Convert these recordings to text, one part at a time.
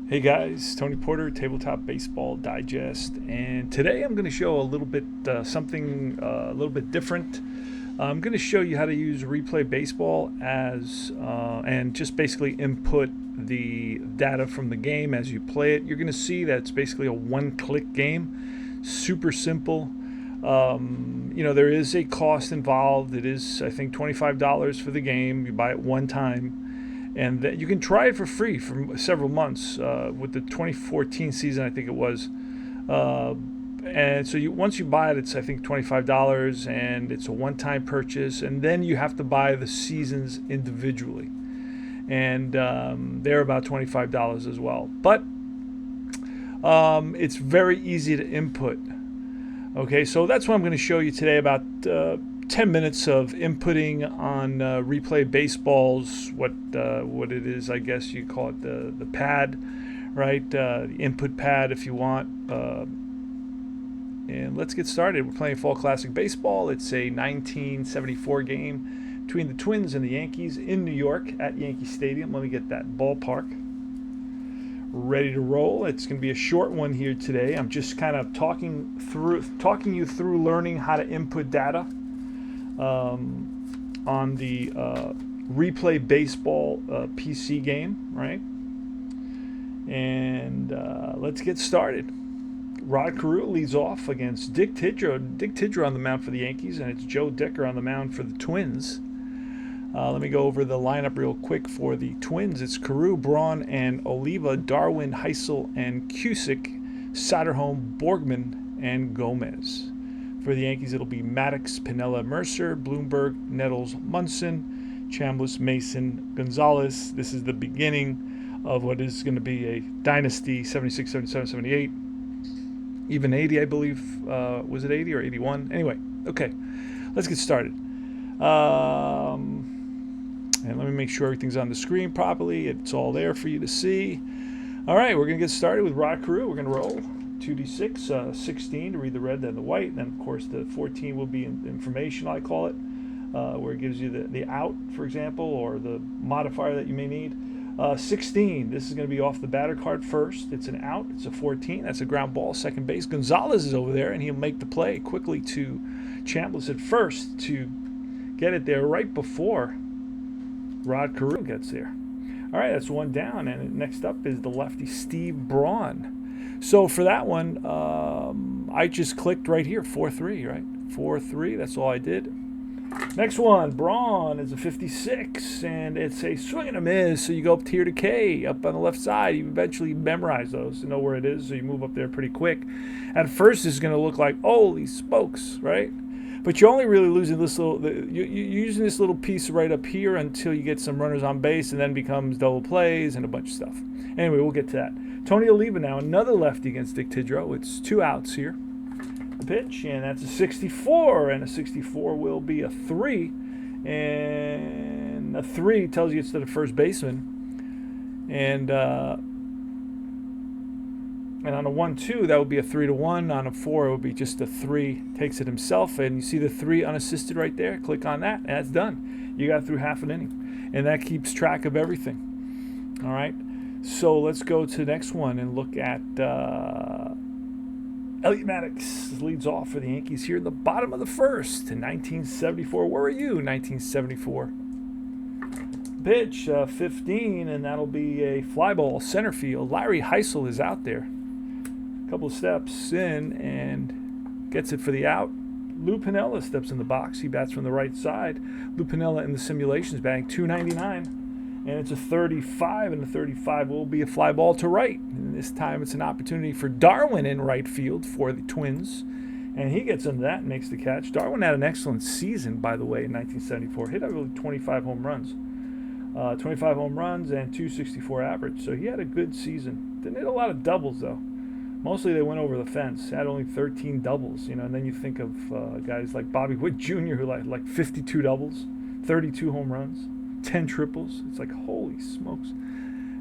Hey guys, Tony Porter, Tabletop Baseball Digest, and today I'm going to show a little bit something a little bit different. I'm going to show you how to use Replay Baseball as and just basically input the data from the game as you play it. You're going to see that it's basically a one-click game, super simple. There is a cost involved. It is, I think, $25 for the game. You buy it one time and that you can try it for free for several months with the 2014 season, I think it was. And so once you buy it, it's I think $25, and it's a one-time purchase, and then you have to buy the seasons individually, and they're about $25 as well. But it's very easy to input. Okay, so that's what I'm going to show you today, about 10 minutes of inputting on Replay Baseball's what it is. I guess you call it the pad, right? The input pad, if you want. And let's get started. We're playing Fall Classic Baseball. It's a 1974 game between the Twins and the Yankees in New York at Yankee Stadium. Let me get that ballpark ready to roll. It's going to be a short one here today. I'm just kind of talking you through learning how to input data on the Replay Baseball PC game, right? And let's get started. Rod Carew leads off against Dick Tidrow. Dick Tidrow on the mound for the Yankees, and it's Joe Decker on the mound for the Twins. Let me go over the lineup real quick for the Twins. It's Carew, Braun, and Oliva, Darwin, Heisel, and Cusick, Soderholm, Borgman, and Gomez. For the Yankees, it'll be Maddox, Piniella, Mercer, Bloomberg, Nettles, Munson, Chambliss, Mason, Gonzalez. This is the beginning of what is going to be a dynasty, 76, 77, 78. Even 80, I believe. Was it 80 or 81? Anyway, okay. Let's get started. And let me make sure everything's on the screen properly. It's all there for you to see. All right, we're going to get started with Rod Carew. We're going to roll 2d6, 16 to read the red, then the white. And then, of course, the 14 will be information, I call it, where it gives you the out, for example, or the modifier that you may need. 16, this is going to be off the batter card first. It's an out. It's a 14. That's a ground ball, second base. Gonzalez is over there, and he'll make the play quickly to Chambliss at first to get it there right before Rod Carew gets there. All right, that's one down, and next up is the lefty Steve Braun. So for that one, I just clicked right here, 4-3, right? 4-3, that's all I did. Next one, Braun is a 56, and it's a swing and a miss. So you go up tier to K, up on the left side. You eventually memorize those to know where it is, so you move up there pretty quick. At first, it's going to look like, holy smokes, right? But you're only really losing this you're using this little piece right up here until you get some runners on base, and then becomes double plays and a bunch of stuff. Anyway, we'll get to that. Tony Oliva now, another lefty against Dick Tidrow. It's 2 outs here. The pitch, and that's a 64, and a 64 will be a 3, and a 3 tells you it's to the first baseman, and on a 1-2 that would be a 3-1. On a 4 it would be just a 3, takes it himself, and you see the 3 unassisted right there. Click on that, and that's done. You got through half an inning, and that keeps track of everything. All right, so let's go to the next one and look at Elliot Maddox leads off for the Yankees here in the bottom of the first in 1974. Where were you in 1974? Pitch, 15, and that'll be a fly ball, center field. Larry Heisel is out there. A couple of steps in and gets it for the out. Lou Piniella steps in the box. He bats from the right side. Lou Piniella in the simulations batting .299. And it's a 35, and the 35 will be a fly ball to right. And this time it's an opportunity for Darwin in right field for the Twins. And he gets into that and makes the catch. Darwin had an excellent season, by the way, in 1974. Hit over 25 home runs. 25 home runs and 264 average. So he had a good season. Didn't hit a lot of doubles, though. Mostly they went over the fence. Had only 13 doubles, and then you think of guys like Bobby Witt Jr., who like 52 doubles, 32 home runs. 10 triples. It's like, holy smokes.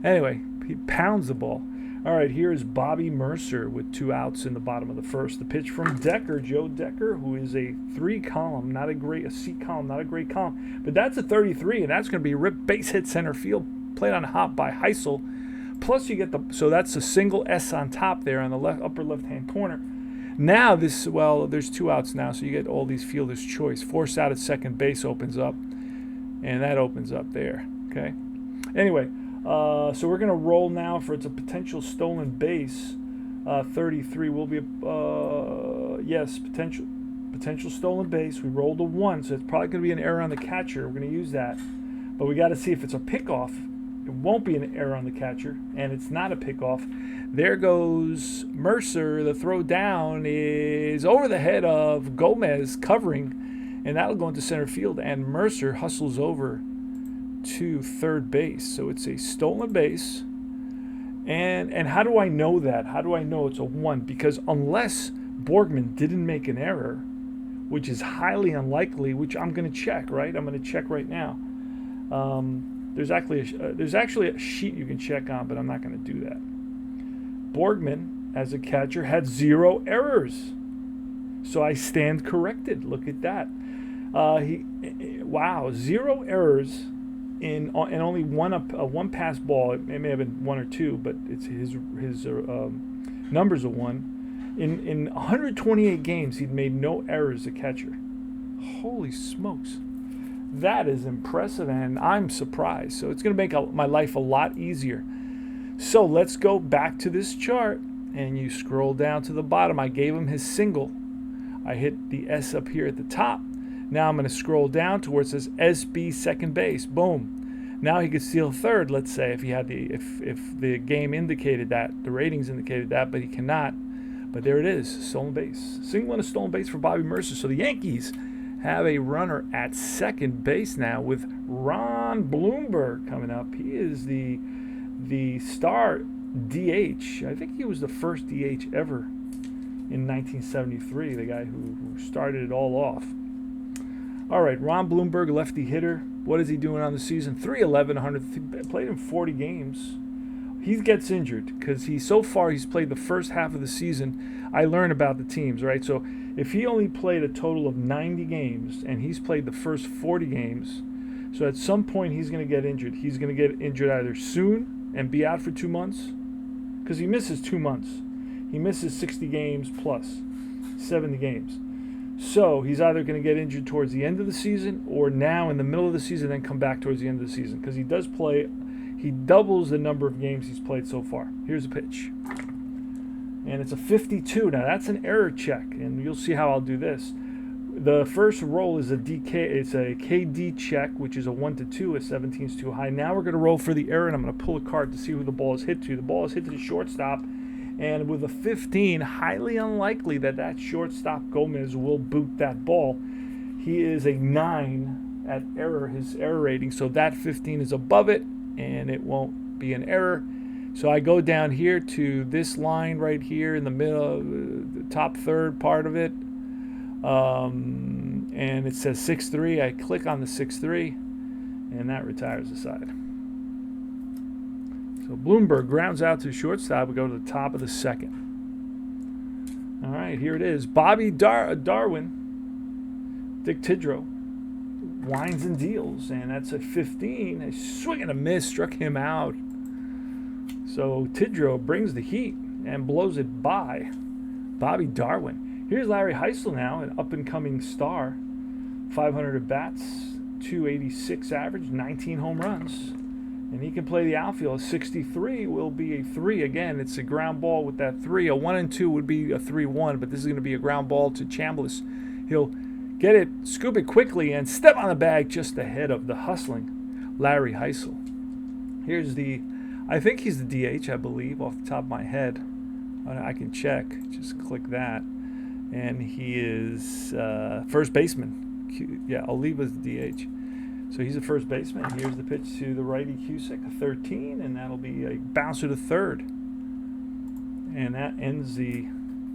Anyway, he pounds the ball. All right, here is Bobby Mercer with 2 outs in the bottom of the first. The pitch from Decker, Joe Decker, who is a 3 column, a C column, not a great column. But that's a 33, and that's going to be ripped base hit center field. Played on hop by Heisel. plus you get the, so that's a single S on top there on the upper left-hand corner. Now this, well, there's 2 outs now, so you get all these fielder's choice. Force out at second base opens up, and that opens up there, okay? Anyway, so we're going to roll now for it's a potential stolen base. 33 will be, yes, potential stolen base. We rolled a 1, so it's probably going to be an error on the catcher. We're going to use that. But we got to see if it's a pickoff. It won't be an error on the catcher, and it's not a pickoff. There goes Mercer. The throw down is over the head of Gomez covering, and that'll go into center field, and Mercer hustles over to third base. So it's a stolen base. And how do I know that? How do I know it's a 1? Because unless Borgman didn't make an error, which is highly unlikely, which I'm going to check, right? I'm going to check right now. There's actually a sheet you can check on, but I'm not going to do that. Borgman, as a catcher, had 0 errors. So I stand corrected. Look at that. Wow, 0 errors in only one pass ball. It may have been 1 or 2, but it's his numbers are 1. In 128 games, he'd made no errors as a catcher. Holy smokes. That is impressive, and I'm surprised. So it's going to make my life a lot easier. So let's go back to this chart, and you scroll down to the bottom. I gave him his single. I hit the S up here at the top. Now I'm going to scroll down to where it says SB second base. Boom. Now he could steal third, let's say, if he had if the game indicated that, the ratings indicated that, but he cannot. But there it is, stolen base. Single and a stolen base for Bobby Mercer. So the Yankees have a runner at second base now with Ron Blomberg coming up. He is the star DH. I think he was the first DH ever in 1973, the guy who started it all off. All right, Ron Blomberg, lefty hitter. What is he doing on the season? 311, 100. Played in 40 games. He gets injured because so far he's played the first half of the season. I learn about the teams, right? So if he only played a total of 90 games and he's played the first 40 games, so at some point he's going to get injured. He's going to get injured either soon and be out for 2 months, because he misses 2 months. He misses 60 games plus 70 games. So he's either going to get injured towards the end of the season or now in the middle of the season, then come back towards the end of the season, because he does play. He doubles the number of games he's played so far. Here's a pitch. And it's a 52. Now that's an error check, and you'll see how I'll do this. The first roll is a DK. It's a KD check, which is a 1-2. A 17 is too high. Now we're going to roll for the error, and I'm going to pull a card to see who the ball is hit to. The ball is hit to the shortstop, and with a 15, highly unlikely that shortstop Gomez will boot that ball. He is a 9 at error, his error rating, so that 15 is above it, and it won't be an error. So I go down here to this line right here in the middle, the top third part of it, and it says 6-3. I click on the 6-3, and that retires the side. So Blomberg grounds out to shortstop. We go to the top of the second. All right, here it is. Bobby Darwin, Dick Tidrow, winds and deals, and that's a 15. A swing and a miss struck him out. So Tidrow brings the heat and blows it by Bobby Darwin. Here's Larry Heisel now, an up-and-coming star. 500 at-bats, 286 average, 19 home runs. And he can play the outfield. 63 will be a 3 again. It's a ground ball with that 3. A 1-2 would be a 3-1, but this is going to be a ground ball to Chambliss. He'll get it, scoop it quickly, and step on the bag just ahead of the hustling Larry Heisel. Here's I think he's the DH, I believe, off the top of my head. I can check. Just click that. And he is first baseman. Yeah, Oliva's the DH. So he's a first baseman. Here's the pitch to the righty Cusick, a 13, and that'll be a bouncer to third. And that ends the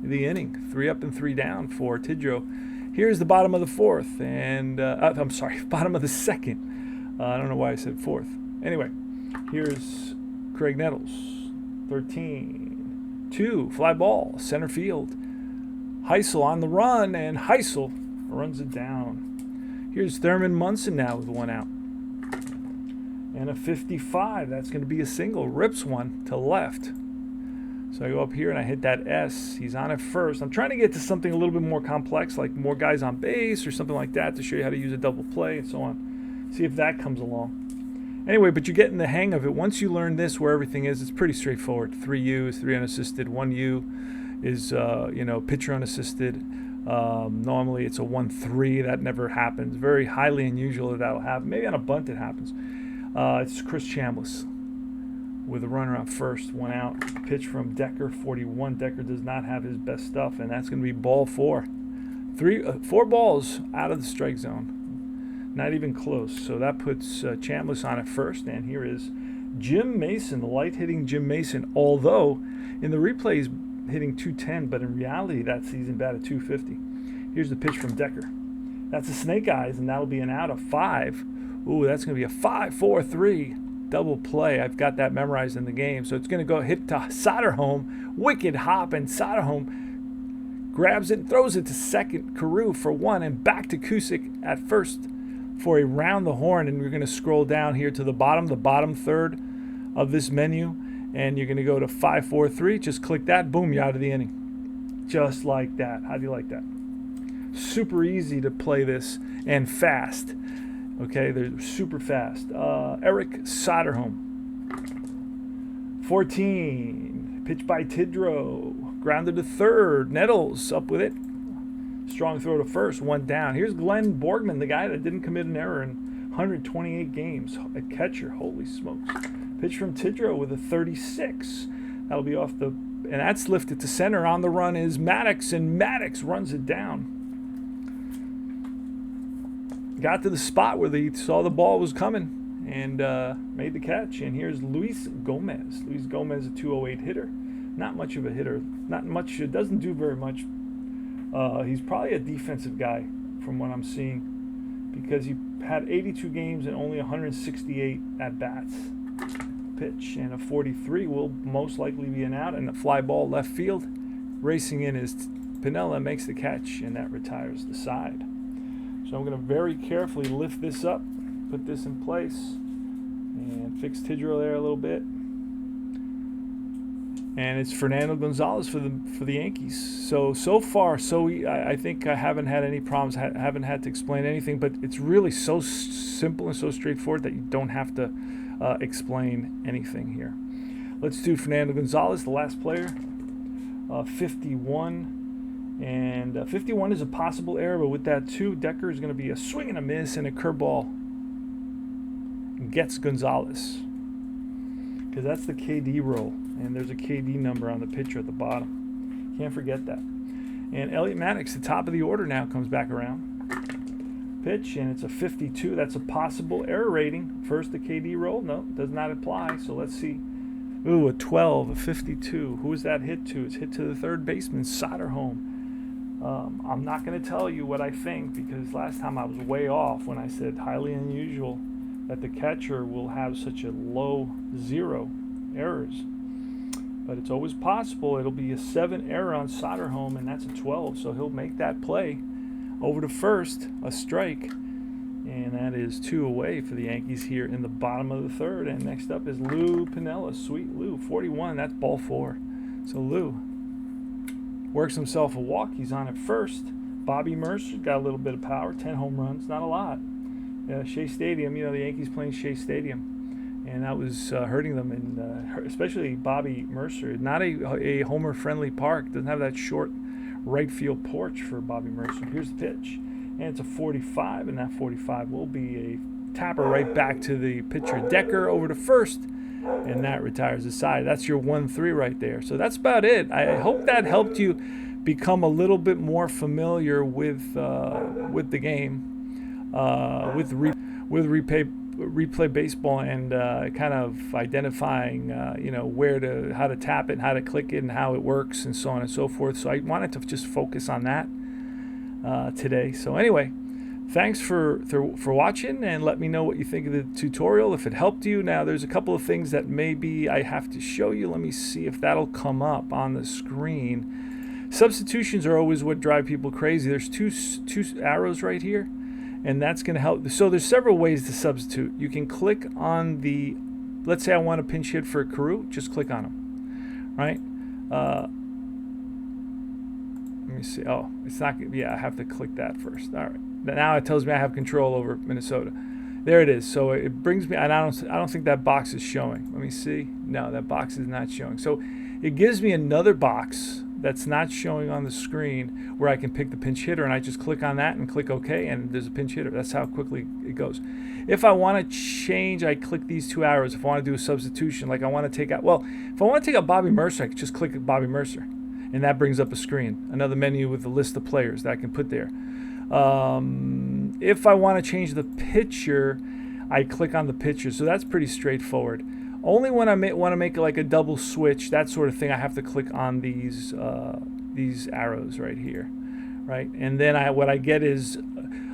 inning. 3 up and 3 down for Tidrow. Here's the bottom of the fourth, and I'm sorry, bottom of the second. I don't know why I said fourth. Anyway, here's Craig Nettles, 13-2, fly ball, center field. Heisel on the run, and Heisel runs it down. Here's Thurman Munson now with 1 out. and a 55. That's going to be a single. Rips one to left. So I go up here and I hit that S. He's on at first. I'm trying to get to something a little bit more complex, like more guys on base or something like that, to show you how to use a double play and so on. See if that comes along. Anyway, but you're getting the hang of it. Once you learn this, where everything is, it's pretty straightforward. 3 U's, 3 unassisted. 1 U is, pitcher unassisted. Normally it's a 1-3. That never happens. Very highly unusual that that'll happen. Maybe on a bunt it happens. It's Chris Chambliss with a runner on first, 1 out. Pitch from Decker, 41. Decker does not have his best stuff, and that's going to be ball 4. 4 balls out of the strike zone. Not even close. So that puts Chambliss on at first, and here is Jim Mason, the light-hitting Jim Mason, although in the replay he's hitting 210, but in reality that season batted 250. Here's the pitch from Decker. That's a snake eyes, and that'll be an out of 5. Ooh, that's going to be a 5-4-3 double play. I've got that memorized in the game. So it's going to go hit to Soderholm. Wicked hop, and Soderholm grabs it and throws it to second. Carew for 1, and back to Cusick at first for a round the horn. And we're going to scroll down here to the bottom third of this menu, and you're going to go to 5-4-3. Just click that. Boom, you're out of the inning. Just like that. How do you like that? Super easy to play this, and fast. Okay, they're super fast. Eric Soderholm, 14. Pitch by Tidrow. Grounded to third. Nettles up with it. Strong throw to first. 1 down. Here's Glenn Borgman, the guy that didn't commit an error in 128 games. A catcher. Holy smokes. Pitch from Tidrow with a 36. That'll be off the... And that's lifted to center. On the run is Maddox, and Maddox runs it down. Got to the spot where he saw the ball was coming and made the catch. And here's Luis Gomez. Luis Gomez, a 208 hitter. Not much of a hitter. Not much. Doesn't do very much. He's probably a defensive guy from what I'm seeing, because he had 82 games and only 168 at-bats. Pitch, and a 43 will most likely be an out, and a fly ball left field. Racing in is Piniella, makes the catch, and that retires the side. So I'm going to very carefully lift this up, put this in place, and fix Tidrow there a little bit. And it's Fernando Gonzalez for the Yankees. So far, I think I haven't had any problems. Haven't had to explain anything, but it's really so simple and so straightforward that you don't have to explain anything here. Let's do Fernando Gonzalez, the last player. 51. And 51 is a possible error, but with that 2, Decker is going to be a swing and a miss and a curveball. Gets Gonzalez, because that's the KD roll, and there's a KD number on the pitcher at the bottom. Can't forget that. And Elliot Maddox, the top of the order now, comes back around. Pitch, and it's a 52. That's a possible error rating. First, the KD roll. No, does not apply. So let's see. Ooh, a 12, a 52. Who is that hit to? It's hit to the third baseman, Soderholm. I'm not going to tell you what I think, because last time I was way off when I said highly unusual that the catcher will have such a low 0 errors. But it's always possible. It'll be a 7 error on Soderholm, and that's a 12, so he'll make that play over to first, a strike. And that is 2 away for the Yankees here in the bottom of the third. And next up is Lou Piniella. Sweet Lou, 41. That's ball 4. So Lou works himself a walk. He's on at first. Bobby Mercer's got a little bit of power. 10 home runs, not a lot. Shea Stadium, the Yankees playing Shea Stadium, and that was hurting them, and especially Bobby Mercer. Not a homer-friendly park. Doesn't have that short right field porch for Bobby Mercer. Here's the pitch, and it's a 45, and that 45 will be a tapper right back to the pitcher Decker over to first, and that retires the side. That's your 1-3 right there. So that's about it. I hope that helped you become a little bit more familiar with the game, with replay baseball, and kind of identifying how to tap it, how to click it, and how it works, and so on and so forth. So I wanted to just focus on that today. So anyway, thanks for watching, and let me know what you think of the tutorial, if it helped you. Now, there's a couple of things that maybe I have to show you. Let me see if that'll come up on the screen. Substitutions are always what drive people crazy. There's two arrows right here, and that's going to help. So there's several ways to substitute. You can click on the, let's say I want a pinch hit for a Carew, just click on him, right? Let me see. Oh, it's not. Yeah, I have to click that first. All right. Now it tells me I have control over Minnesota. There it is. So it brings me, and I don't think that box is showing. Let me see. No, that box is not showing. So it gives me another box that's not showing on the screen where I can pick the pinch hitter, and I just click on that and click OK, and there's a pinch hitter. That's how quickly it goes. If I want to change, I click these two arrows. If I want to do a substitution, like I want to take out, well, if I want to take out Bobby Mercer, I can just click Bobby Mercer, and that brings up a screen, another menu with a list of players that I can put there. If I want to change the pitcher, I click on the pitcher. So that's pretty straightforward. Only when I want to make like a double switch, that sort of thing, I have to click on these arrows right here, right? And then what I get is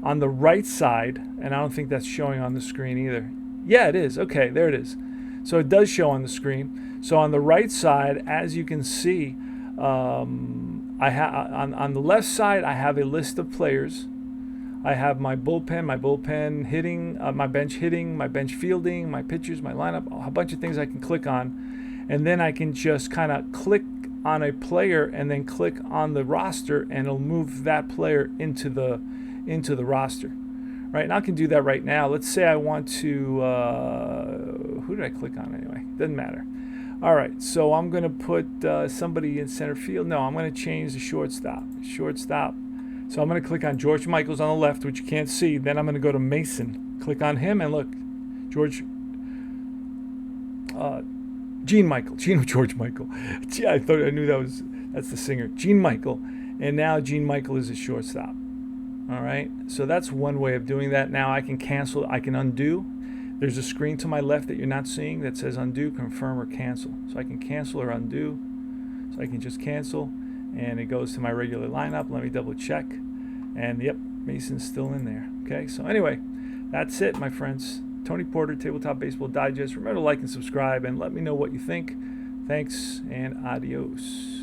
on the right side, and I don't think that's showing on the screen either. Yeah, it is. Okay, there it is. So it does show on the screen. So on the right side, as you can see, I have on the left side, I have a list of players. I have my bullpen hitting, my bench hitting, my bench fielding, my pitchers, my lineup, a bunch of things I can click on. And then I can just kind of click on a player and then click on the roster, and it'll move that player into the roster. Right, and I can do that right now. Let's say I want to, who did I click on anyway? Doesn't matter. All right, so I'm going to put somebody in center field. No, I'm going to change the shortstop. So I'm going to click on George Michaels on the left, which you can't see. Then I'm going to go to Mason. Click on him, and look, George Michael. Gee, I knew that's the singer. Gene Michael. And now Gene Michael is a shortstop. All right, so that's one way of doing that. Now I can cancel, I can undo. There's a screen to my left that you're not seeing that says undo, confirm, or cancel. So I can cancel or undo. So I can just cancel, and it goes to my regular lineup. Let me double check. And yep, Mason's still in there. Okay, so anyway, that's it, my friends. Tony Porter, Tabletop Baseball Digest. Remember to like and subscribe, and let me know what you think. Thanks, and adios.